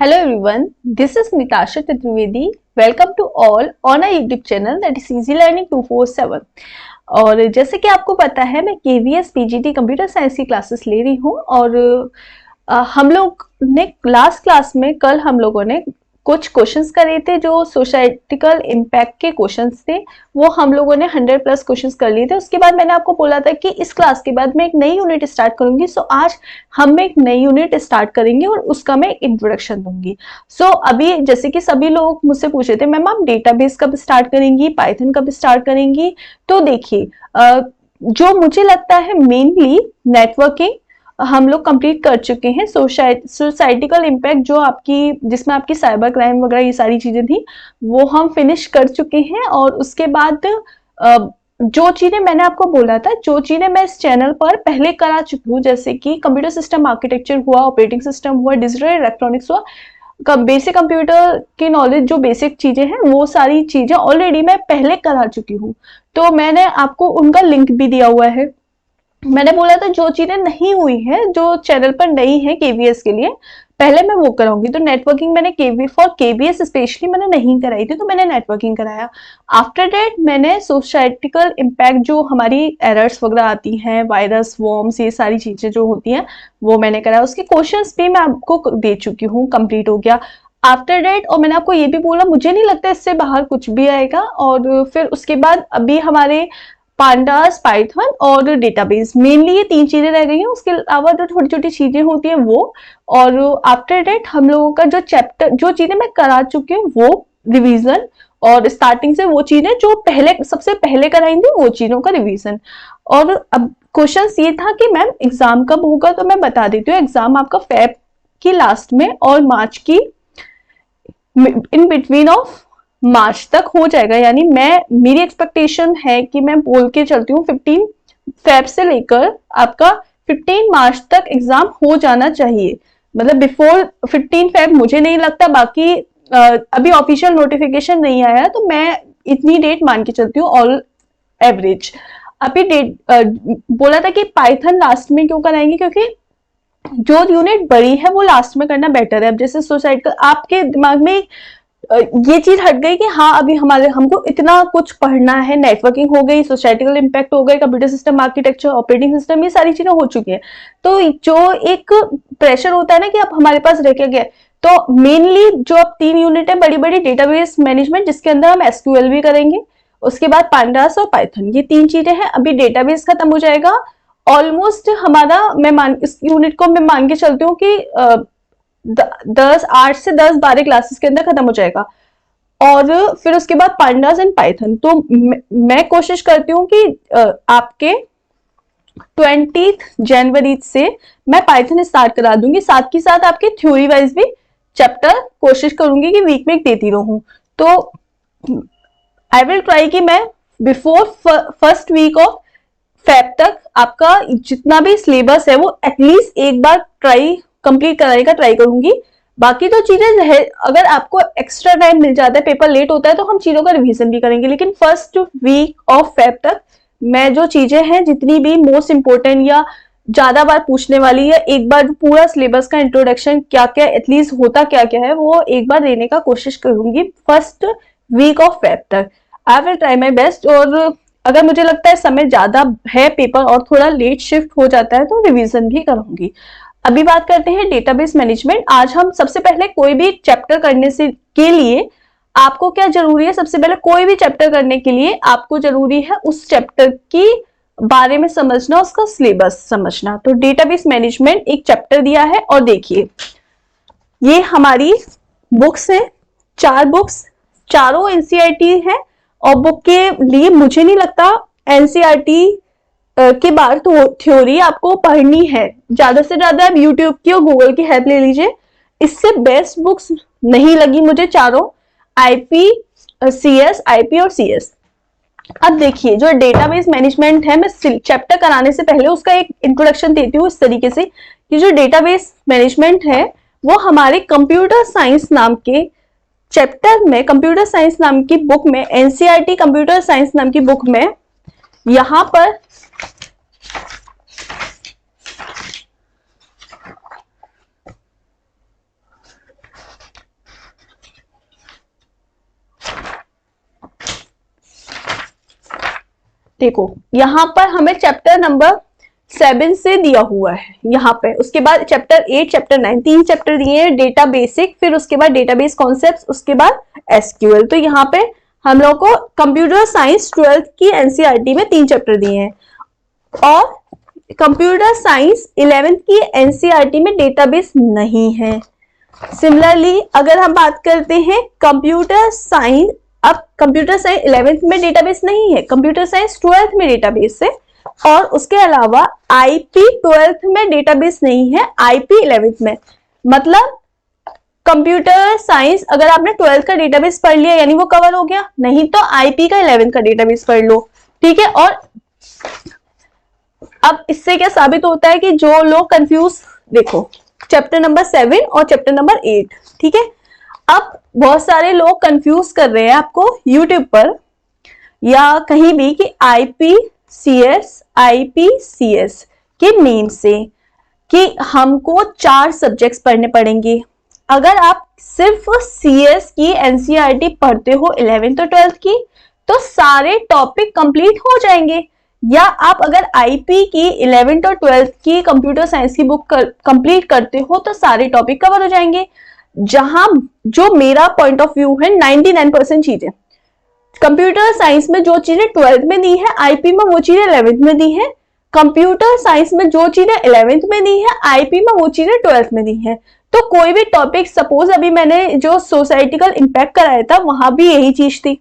Hello everyone, this is Nitasha Chaturvedi. Welcome to all on our YouTube channel that is Easy Learning 247. और जैसे कि आपको पता है मैं KVS PGT कंप्यूटर साइंस की क्लासेस ले रही हूँ और हम लोग ने लास्ट क्लास में कल हम लोगों ने कुछ क्वेश्चंस करे थे जो सोसाइटिकल इम्पैक्ट के क्वेश्चंस थे। वो हम लोगों ने 100+ क्वेश्चंस कर लिए थे। उसके बाद मैंने आपको बोला था कि इस क्लास के बाद मैं एक नई यूनिट स्टार्ट करूंगी। सो आज हम एक नई यूनिट स्टार्ट करेंगे और उसका मैं इंट्रोडक्शन दूंगी। सो अभी जैसे कि सभी लोग मुझसे पूछे थे मैम आप डेटाबेस कब स्टार्ट करेंगी, पाइथन कब स्टार्ट करेंगी। तो देखिए जो मुझे लगता है मेनली नेटवर्किंग हम लोग कंप्लीट कर चुके हैं। सोसाइटिकल इम्पैक्ट जो आपकी जिसमें आपकी साइबर क्राइम वगैरह ये सारी चीजें थी वो हम फिनिश कर चुके हैं। और उसके बाद जो चीजें मैंने आपको बोला था, जो चीजें मैं इस चैनल पर पहले करा चुकी हूँ, जैसे कि कंप्यूटर सिस्टम आर्किटेक्चर हुआ, ऑपरेटिंग सिस्टम हुआ, डिजिटल इलेक्ट्रॉनिक्स हुआ, बेसिक कंप्यूटर की नॉलेज जो बेसिक चीजें हैं वो सारी चीजें ऑलरेडी मैं पहले करा चुकी हूँ। तो मैंने आपको उनका लिंक भी दिया हुआ है। मैंने बोला था जो चीजें नहीं हुई हैं, जो चैनल पर नहीं है केवीएस के लिए, पहले मैं वो कराऊंगी। तो नेटवर्किंग मैंने केवीएस स्पेशली मैंने नहीं कराई थी, तो मैंने नेटवर्किंग कराया। आफ्टर दैट मैंने सोसाइटिकल इम्पैक्ट जो हमारी एरर्स वगैरह आती हैं, वायरस, वॉर्म्स, ये सारी चीजें जो होती हैं वो मैंने कराया। उसके क्वेश्चंस भी मैं आपको दे चुकी हूँ, कंप्लीट हो गया आफ्टर डेट। और मैंने आपको ये भी बोला मुझे नहीं लगता इससे बाहर कुछ भी आएगा। और फिर उसके बाद अभी हमारे पांडास, पाइथन और डेटाबेस, मेनली ये 3 चीजें रह गई हैं। उसके अलावा जो छोटी छोटी चीजें होती हैं वो, और आफ्टर डेट हम लोगों का जो चैप्टर, जो चीजें मैं करा चुकी हूँ वो रिवीजन, और स्टार्टिंग से वो चीजें जो पहले सबसे पहले कराई थी वो चीजों का रिवीजन। और अब क्वेश्चन ये था कि मैम एग्जाम कब होगा, तो मैं बता देती हूँ एग्जाम आपका फेब की लास्ट में और मार्च की इन बिटवीन ऑफ मार्च तक हो जाएगा। यानी मेरी एक्सपेक्टेशन है कि मैं बोल के चलती हूँ 15 फेब से लेकर आपका 15 मार्च तक एग्जाम हो जाना चाहिए। मतलब बिफोर 15 फेब मुझे नहीं लगता। बाकी अभी ऑफिशियल नोटिफिकेशन नहीं आया, तो मैं इतनी डेट मान के चलती हूँ ऑल एवरेज। अभी डेट बोला था कि पाइथन लास्ट में क्यों कराएंगे, क्योंकि जो यूनिट बड़ी है वो लास्ट में करना बेटर है। अब जैसे सोसाइटी आपके दिमाग में ये चीज हट गई कि हाँ अभी हमको इतना कुछ पढ़ना है, नेटवर्किंग हो गई, सोसाइटिकल इम्पैक्ट हो गई, computer system architecture, operating system, ये सारी चीजें हो चुकी हैं। तो जो एक प्रेशर होता है ना कि अब हमारे पास रह के गया, तो मेनली जो अब 3 यूनिट है बड़ी बड़ी, डेटाबेस मैनेजमेंट जिसके अंदर हम एसक्यूएल भी करेंगे, उसके बाद पांडास और पाइथन, ये 3 चीजें हैं। अभी डेटाबेस खत्म हो जाएगा ऑलमोस्ट हमारा। इस यूनिट को मैं मान के चलती हूँ कि 8 से 10-12 क्लासेस के अंदर खत्म हो जाएगा। और फिर उसके बाद पांडास एंड पाइथन। तो मैं कोशिश करती हूँ कि आपके 20 जनवरी से मैं पाइथन स्टार्ट करा दूंगी। साथ के साथ आपके थ्योरी वाइज भी चैप्टर कोशिश करूंगी कि वीक में देती रहूं। तो आई विल ट्राई कि मैं before first week of Feb तक आपका जितना भी सिलेबस है वो एटलीस्ट एक बार कंप्लीट कराने का ट्राई करूंगी। बाकी तो चीजें है, अगर आपको एक्स्ट्रा टाइम मिल जाता है, पेपर लेट होता है, तो हम चीजों का रिवीजन भी करेंगे। लेकिन फर्स्ट वीक ऑफ फेब तक मैं जो चीजें हैं जितनी भी मोस्ट इंपोर्टेंट या ज्यादा बार पूछने वाली, या एक बार पूरा सिलेबस का इंट्रोडक्शन क्या क्या एटलीस्ट होता क्या क्या है, वो एक बार देने का कोशिश करूंगी फर्स्ट वीक ऑफ फेब तक। I will try my best. और अगर मुझे लगता है समय ज्यादा है पेपर और थोड़ा लेट शिफ्ट हो जाता है तो रिवीजन भी करूंगी। अभी बात करते हैं डेटाबेस मैनेजमेंट। आज हम सबसे पहले कोई भी चैप्टर करने के लिए आपको क्या जरूरी है, सबसे पहले कोई भी चैप्टर करने के लिए आपको जरूरी है उस चैप्टर की बारे में समझना, उसका सिलेबस समझना। तो डेटाबेस मैनेजमेंट एक चैप्टर दिया है, और देखिए ये हमारी बुक्स है, 4 बुक्स, चारों एनसीईआरटी है। और बुक के लिए मुझे नहीं लगता एनसीईआरटी के बाहर थ्योरी आपको पढ़नी है। ज्यादा से ज्यादा आप यूट्यूब की और गूगल की हेल्प ले लीजिए। इससे बेस्ट बुक्स नहीं लगी मुझे चारों, आईपी, सीएस, आईपी और सीएस। अब देखिए जो डेटाबेस मैनेजमेंट है, मैं चैप्टर कराने से पहले उसका एक इंट्रोडक्शन देती हूँ इस तरीके से कि जो डेटाबेस मैनेजमेंट है वो हमारे कंप्यूटर साइंस नाम के चैप्टर में, कंप्यूटर साइंस नाम की बुक में, एनसीईआरटी कंप्यूटर साइंस नाम की बुक में, यहां पर देखो यहाँ पर हमें चैप्टर नंबर 7 से दिया हुआ है यहाँ पे, उसके बाद चैप्टर 8, चैप्टर 9, 3 चैप्टर दिए हैं, डेटा बेसिक, फिर उसके बाद डेटाबेस कॉन्सेप्ट्स, उसके बाद एसक्यूएल। तो यहाँ पे हम लोग को कंप्यूटर साइंस 12th की एनसीईआरटी में 3 चैप्टर दिए हैं, और कंप्यूटर साइंस 11th की एनसीईआरटी में डेटाबेस नहीं है। सिमिलरली अगर हम बात करते हैं कंप्यूटर साइंस, अब कंप्यूटर साइंस 11th में डेटाबेस नहीं है, कंप्यूटर साइंस 12th में डेटाबेस है, और उसके अलावा आईपी 12th में डेटाबेस नहीं है, आईपी 11th में। मतलब कंप्यूटर साइंस अगर आपने 12th का डेटाबेस पढ़ लिया यानी वो कवर हो गया, नहीं तो आईपी का 11th का डेटाबेस पढ़ लो, ठीक है। और अब इससे क्या साबित होता है कि जो लोग कंफ्यूज, देखो चैप्टर नंबर 7 और चैप्टर नंबर 8, ठीक है। अब बहुत सारे लोग कंफ्यूज कर रहे हैं आपको यूट्यूब पर या कहीं भी कि आईपीसीएस के नेम से कि हमको 4 सब्जेक्ट्स पढ़ने पड़ेंगे। अगर आप सिर्फ सीएस की एनसीईआरटी पढ़ते हो 11th और 12th की तो सारे टॉपिक कंप्लीट हो जाएंगे, या आप अगर आईपी की 11th और 12th की कंप्यूटर साइंस की बुक कंप्लीट करते हो तो सारे टॉपिक कवर हो जाएंगे। जहां जो मेरा पॉइंट ऑफ व्यू है 99% चीजें कंप्यूटर साइंस में जो चीजें 12th में दी है आईपी में वो चीजें 11th में दी है, कंप्यूटर साइंस में जो चीजें 11th में दी है आईपी में वो चीजें 12th में दी है। तो कोई भी टॉपिक, सपोज अभी मैंने जो सोसाइटिकल इम्पैक्ट कराया था वहां भी यही चीज थी,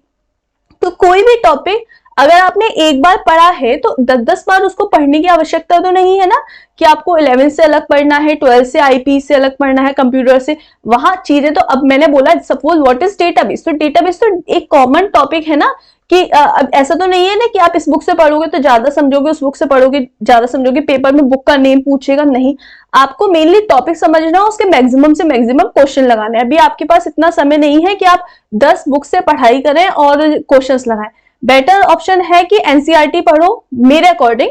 तो कोई भी टॉपिक अगर आपने एक बार पढ़ा है तो 10-10 बार उसको पढ़ने की आवश्यकता तो नहीं है ना कि आपको 11th से अलग पढ़ना है, 12th से आईपी से अलग पढ़ना है, कंप्यूटर से, वहां चीजें तो अब मैंने बोला सपोज व्हाट इज डेटाबेस, तो डेटाबेस तो एक कॉमन टॉपिक है ना कि अब ऐसा तो नहीं है ना कि आप इस बुक से पढ़ोगे तो ज्यादा समझोगे, उस बुक से पढ़ोगे ज्यादा समझोगे, पेपर में बुक का नेम पूछेगा, नहीं। आपको मेनली टॉपिक समझना है, उसके मैक्सिमम से मैक्सिमम क्वेश्चन लगाने हैं। अभी आपके पास इतना समय नहीं है कि आप 10 बुक से पढ़ाई करें और क्वेश्चंस लगाएं। बेटर ऑप्शन है कि एनसीईआरटी पढ़ो मेरे अकॉर्डिंग,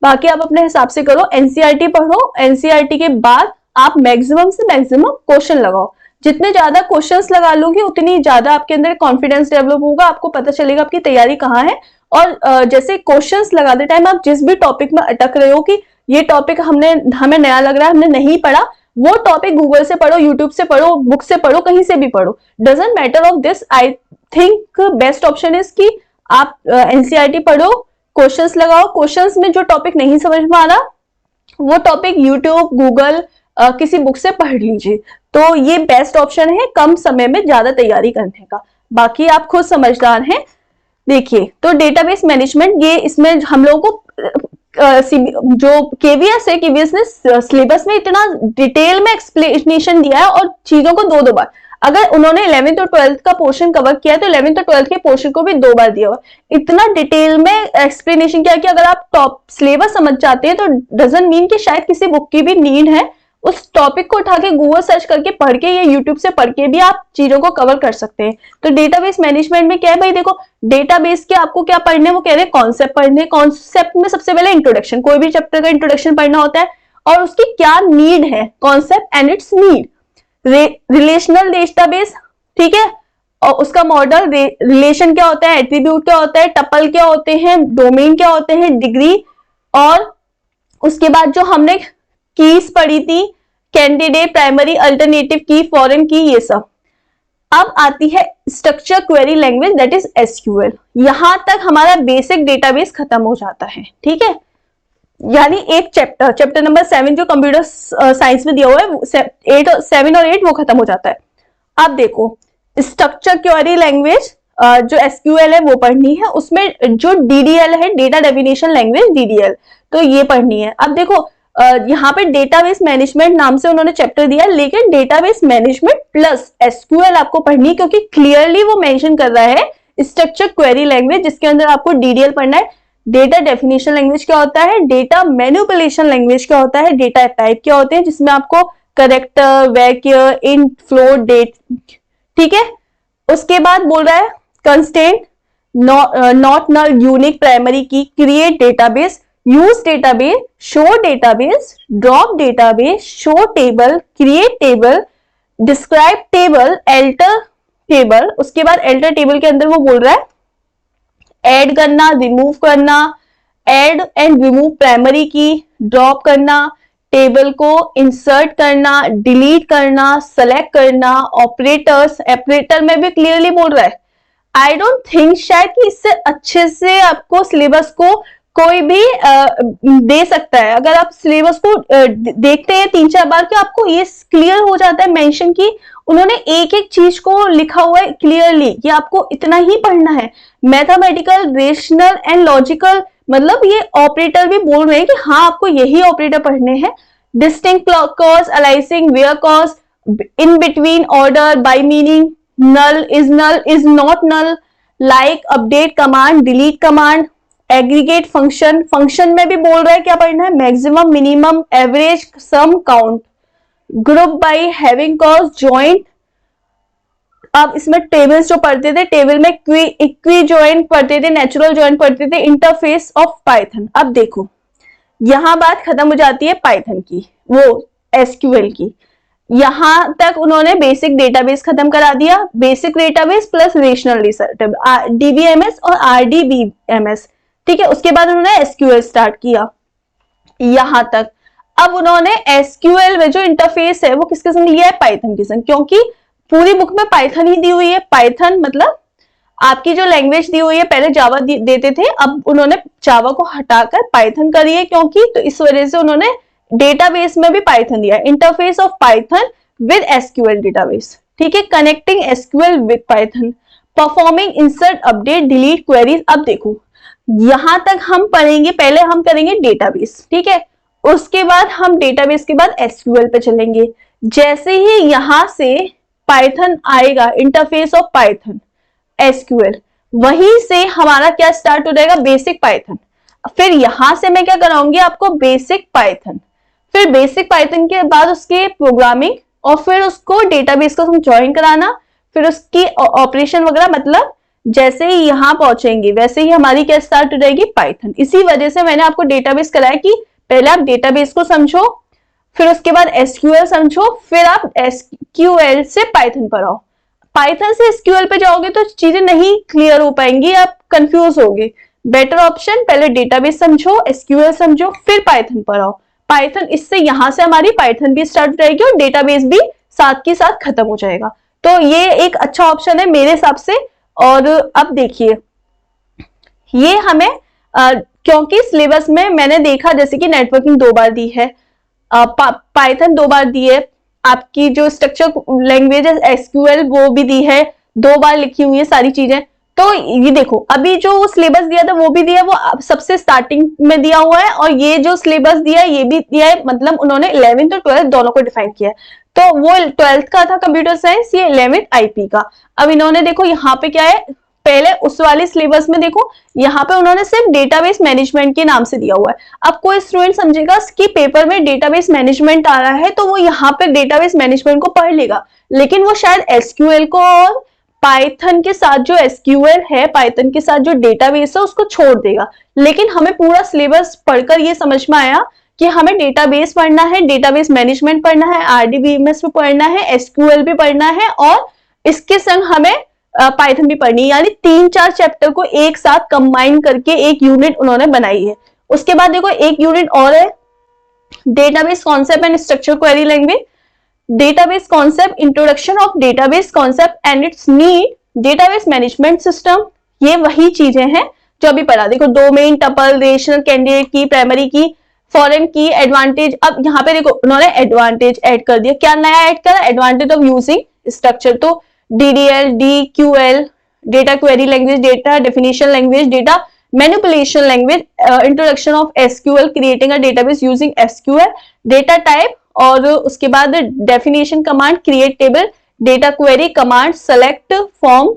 बाकी आप अपने हिसाब से करो। एनसीईआरटी पढ़ो, एनसीईआरटी के बाद आप मैक्सिमम से मैक्सिमम क्वेश्चन लगाओ। जितने ज्यादा क्वेश्चंस लगा लोगे उतनी ज्यादा आपके अंदर कॉन्फिडेंस डेवलप होगा, आपको पता चलेगा आपकी तैयारी कहाँ है। और जैसे क्वेश्चंस लगाते टाइम आप जिस भी टॉपिक में अटक रहे हो कि ये टॉपिक हमें नया लग रहा है, हमने नहीं पढ़ा, वो टॉपिक गूगल से पढ़ो, यूट्यूब से पढ़ो, बुक से पढ़ो, कहीं से भी पढ़ो, doesn't matter of this. I think best option is कि आप एनसीईआरटी पढ़ो, क्वेश्चंस लगाओ, क्वेश्चंस में जो टॉपिक नहीं समझ में आ रहा वो टॉपिक यूट्यूब, गूगल, किसी बुक से पढ़ लीजिए। तो ये बेस्ट ऑप्शन है कम समय में ज्यादा तैयारी करने का। बाकी आप खुद समझदार हैं। देखिए तो डेटाबेस मैनेजमेंट, ये इसमें हम लोगों को जो केवीएस है, केवीएस ने सिलेबस में इतना डिटेल में एक्सप्लेनेशन दिया है और चीजों को 2-2 बार, अगर उन्होंने 11th और 12th का पोर्शन कवर किया है तो 11th और 12th के पोर्शन को भी 2 बार दिया हुआ, इतना डिटेल में एक्सप्लेनेशन किया कि अगर आप टॉप सिलेबस समझ जाते हैं तो डजंट मीन कि शायद किसी बुक की भी नीड है। उस टॉपिक को उठा के गूगल सर्च करके पढ़ के या यूट्यूब से पढ़ के भी आप चीजों को कवर कर सकते हैं। तो डेटाबेस मैनेजमेंट में क्या है भाई, देखो डेटाबेस के आपको क्या पढ़ने, वो कह रहे हैं कॉन्सेप्ट पढ़ने। कॉन्सेप्ट में सबसे पहले इंट्रोडक्शन, कोई भी चैप्टर का इंट्रोडक्शन पढ़ना होता है और उसकी क्या नीड है, concept and it's need. Relational database, ठीक है, और उसका मॉडल, रिलेशन क्या होता है, एट्रीब्यूट क्या होता है, टपल क्या होते हैं, डोमेन क्या होते हैं, डिग्री, और उसके बाद जो हमने कीज पढ़ी थी, कैंडिडेट, प्राइमरी, अल्टरनेटिव की, फॉरेन की, ये सब। अब आती है structure query language, that is SQL. यहां तक हमारा बेसिक डेटाबेस खत्म हो जाता है, ठीक है। यानी एक चैप्टर नंबर 7 जो कंप्यूटर साइंस में दिया हुआ है, 7 और 8 वो खत्म हो जाता है। अब देखो स्ट्रक्चर क्वेरी लैंग्वेज जो एसक्यूएल है वो पढ़नी है, उसमें जो डीडीएल है, डेटा डेफिनेशन लैंग्वेज, डीडीएल, तो ये पढ़नी है। अब देखो यहाँ पे डेटाबेस मैनेजमेंट नाम से उन्होंने चैप्टर दिया, लेकिन डेटाबेस मैनेजमेंट प्लस एसक्यूएल आपको पढ़नी है, क्योंकि क्लियरली वो मेंशन कर रहा है स्ट्रक्चर क्वेरी लैंग्वेज, जिसके अंदर आपको डीडीएल पढ़ना है। डेटा डेफिनेशन लैंग्वेज क्या होता है, डेटा मैनिपुलेशन लैंग्वेज क्या होता है, डेटा टाइप क्या होते हैं, जिसमें आपको करेक्टर, वैक्यूर, इंट, फ्लोट, डेट, ठीक है। उसके बाद बोल रहा है constant, not null, unique, primary key, create database, use database, show database, drop database, show table, create table, describe table, alter table. उसके बाद एल्टर टेबल के अंदर वो बोल रहा है ऐड करना, रिमूव करना, ऐड एंड रिमूव प्राइमरी की, ड्रॉप करना, टेबल को इंसर्ट करना, डिलीट करना, सेलेक्ट करना, ऑपरेटर्स, ऑपरेटर में भी क्लियरली बोल रहा है। आई डोंट थिंक शायद कि इससे अच्छे से आपको सिलेबस को कोई भी दे सकता है। अगर आप सिलेबस को देखते हैं 3-4 बार तो आपको ये क्लियर हो जाता है मेंशन कि उन्होंने एक एक चीज को लिखा हुआ है क्लियरली कि आपको इतना ही पढ़ना है। मैथमेटिकल, रेशनल एंड लॉजिकल, मतलब ये ऑपरेटर भी बोल रहे हैं कि हाँ आपको यही ऑपरेटर पढ़ने हैं। Distinct clause, aliasing, where clause, in between, order, by meaning, null, is not null, like, update command, delete command, aggregate function, function में भी बोल रहा है क्या पढ़ना है, maximum, minimum, average, sum, count, group by, having clause, joint. अब इसमें टेबल्स जो पढ़ते थे, टेबल में इक्वी जॉइंट पढ़ते थे, नेचुरल जॉइंट पढ़ते थे, इंटरफेस ऑफ पाइथन। अब देखो यहां बात खत्म हो जाती है पाइथन की, वो एसक्यूएल की। यहां तक उन्होंने बेसिक डेटाबेस खत्म करा दिया, basic database plus rational DBMS और आरडीबीएमएस, ठीक है। उसके बाद उन्होंने एसक्यूएल स्टार्ट किया यहां तक। अब उन्होंने एसक्यूएल में जो इंटरफेस है वो किसके संग लिया है, पाइथन के संग, क्योंकि पूरी बुक में पाइथन ही दी हुई है। पाइथन मतलब आपकी जो लैंग्वेज दी हुई है, पहले जावा देते थे, अब उन्होंने जावा को हटाकर पाइथन करी है, क्योंकि तो इस वजह से उन्होंने डेटाबेस में भी पाइथन दिया है। Interface of Python with SQL database, ठीक है। Connecting SQL with Python, performing insert, update, delete queries. अब देखो यहां तक हम पढ़ेंगे, पहले हम करेंगे डेटाबेस, ठीक है। उसके बाद हम डेटाबेस के बाद एसक्यूएल पे चलेंगे। जैसे ही यहां से पाइथन आएगा, इंटरफेस ऑफ पाइथन, एसक्यूएल, वहीं से हमारा क्या स्टार्ट हो जाएगा, बेसिक पाइथन। फिर यहां से मैं क्या कराऊंगी आपको, बेसिक पाइथन, फिर बेसिक पाइथन के बाद उसके प्रोग्रामिंग, और फिर उसको डेटाबेस का ज्वाइन कराना, फिर उसकी ऑपरेशन वगैरह। मतलब जैसे ही यहां पहुंचेंगे वैसे ही हमारी क्या स्टार्ट हो जाएगी, पाइथन। इसी वजह से मैंने आपको डेटाबेस कराया कि पहले आप डेटाबेस को समझो, फिर उसके बाद एसक्यूएल समझो, फिर आप एसक्यूएल से पाइथन पर आओ। पाइथन से एसक्यूएल पे जाओगे तो चीजें नहीं क्लियर हो पाएंगी, आप कंफ्यूज होगे। बेटर ऑप्शन पहले डेटाबेस समझो, एसक्यूएल समझो, फिर पाइथन पर आओ। पाइथन, इससे यहां से हमारी पाइथन भी स्टार्ट हो जाएगी और डेटाबेस भी साथ के साथ खत्म हो जाएगा। तो ये एक अच्छा ऑप्शन है मेरे हिसाब से। और अब देखिए ये हमें क्योंकि सिलेबस में मैंने देखा जैसे कि नेटवर्किंग 2 बार दी है, पाइथन 2 बार दी है, आपकी जो स्ट्रक्चर लैंग्वेज है एसक्यूएल वो भी दी है, 2 बार लिखी हुई है सारी चीजें। तो ये देखो अभी जो सिलेबस दिया था वो भी दिया है, वो सबसे स्टार्टिंग में दिया हुआ है, और ये जो सिलेबस दिया है ये भी दिया है। मतलब उन्होंने 11th और 12th दोनों को डिफाइन किया है। तो वो 12th का था कंप्यूटर साइंस, ये 11th आईपी का। अब इन्होंने देखो यहाँ पे क्या है, पहले उस वाले सिलेबस में देखो यहाँ पे उन्होंने सिर्फ डेटाबेस मैनेजमेंट के नाम से दिया हुआ है। अब कोई स्टूडेंट समझेगा कि पेपर में डेटाबेस मैनेजमेंट आ रहा है तो वो यहाँ पे डेटाबेस मैनेजमेंट को पढ़ लेगा, लेकिन वो शायद एसक्यूएल को और पाइथन के साथ जो एसक्यूएल है, पाइथन के साथ जो डेटाबेस है उसको छोड़ देगा। लेकिन हमें पूरा सिलेबस पढ़कर ये समझ में आया कि हमें डेटाबेस पढ़ना है, डेटाबेस मैनेजमेंट पढ़ना है, आरडीबीएमएस भी पढ़ना है, एसक्यूएल भी पढ़ना है, और इसके संग हमें पाइथन भी पढ़नी है। यानी 3-4 चैप्टर को एक साथ कंबाइन करके एक यूनिट उन्होंने बनाई है। उसके बाद देखो एक यूनिट और है, database concept and structure query language, database concept, introduction of database concept and it's need, database management system. ये वही चीजें हैं जो अभी पढ़ा। देखो डोमेन, टपल, रेशनल, कैंडिडेट की, प्राइमरी की, फॉरेन की, एडवांटेज। अब यहाँ पे देखो उन्होंने एडवांटेज ऐड कर दिया। क्या नया ऐड करा, एडवांटेज ऑफ यूजिंग स्ट्रक्चर। तो DDL, DQL, data query language, data definition language, data manipulation language, introduction of SQL, creating a database using SQL, data type, और उसके बाद definition command, create table, data query command, select from,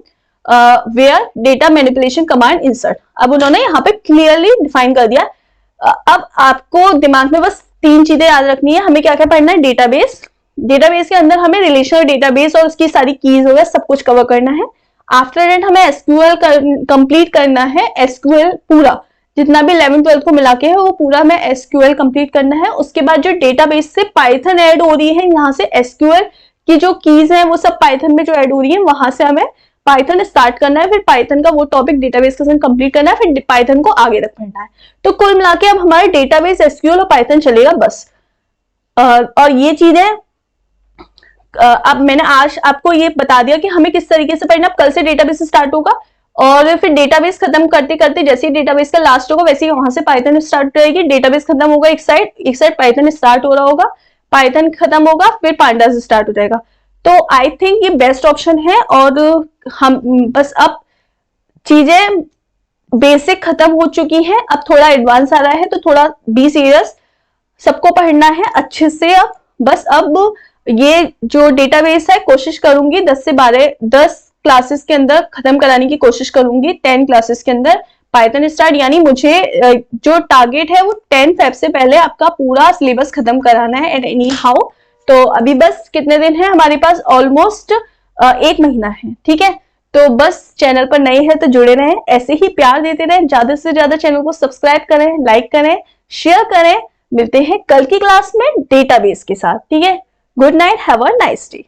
where, data manipulation command, insert. अब उन्होंने यहाँ पे clearly define कर दिया। अब आपको दिमाग में बस 3 चीजें याद रखनी है। हमें क्या क्या पढ़ना है, डेटाबेस, डेटाबेस के अंदर हमें रिलेशनल डेटाबेस और उसकी सारी कीज वगैरह सब कुछ कवर करना है। आफ्टर दैट हमें एसक्यूएल कंप्लीट करना है, एसक्यूएल पूरा जितना भी 11th-12th को मिला के है वो पूरा हमें एसक्यूएल कंप्लीट करना है। उसके बाद जो डेटाबेस से पाइथन ऐड हो रही है, यहाँ से एसक्यूएल की जो कीज है वो सब पाइथन में जो ऐड हो रही है वहां से हमें पाइथन स्टार्ट करना है, फिर पाइथन का वो टॉपिक डेटाबेस के साथ कंप्लीट करना है, फिर पाइथन को आगे तक पढ़ना है। तो कुल मिला के अब हमारे डेटाबेस, एसक्यूएल और पाइथन चलेगा बस। और ये चीजें अब मैंने आज आपको ये बता दिया कि हमें किस तरीके से पढ़ना। कल से डेटाबेस स्टार्ट होगा और फिर डेटाबेस खत्म करते करते जैसे ही डेटाबेस का लास्ट होगा वैसे ही वहां से पाइथन स्टार्ट रहेगी। डेटाबेस खत्म होगा एक साइड पाइथन स्टार्ट हो रहा होगा, पाइथन खत्म होगा फिर पांडास स्टार्ट हो जाएगा। तो आई थिंक ये बेस्ट ऑप्शन है। और हम बस अब चीजें बेसिक खत्म हो चुकी हैं, अब थोड़ा एडवांस आ रहा है, तो थोड़ा बी सीरियस, सबको पढ़ना है अच्छे से। अब बस अब ये जो डेटाबेस है कोशिश करूंगी 10 क्लासेस के अंदर खत्म कराने की कोशिश करूंगी, 10 क्लासेस के अंदर पाइथन स्टार्ट। यानी मुझे जो टारगेट है वो 10 फेब से पहले आपका पूरा सिलेबस खत्म कराना है एट एनी हाउ। तो अभी बस कितने दिन है हमारे पास, ऑलमोस्ट 1 महीना है, ठीक है। तो बस चैनल पर नए हैं तो जुड़े रहें, ऐसे ही प्यार देते रहें, ज्यादा से ज्यादा चैनल को सब्सक्राइब करें, लाइक करें, शेयर करें। मिलते हैं कल की क्लास में डेटाबेस के साथ, ठीक है। Good night, have a nice day.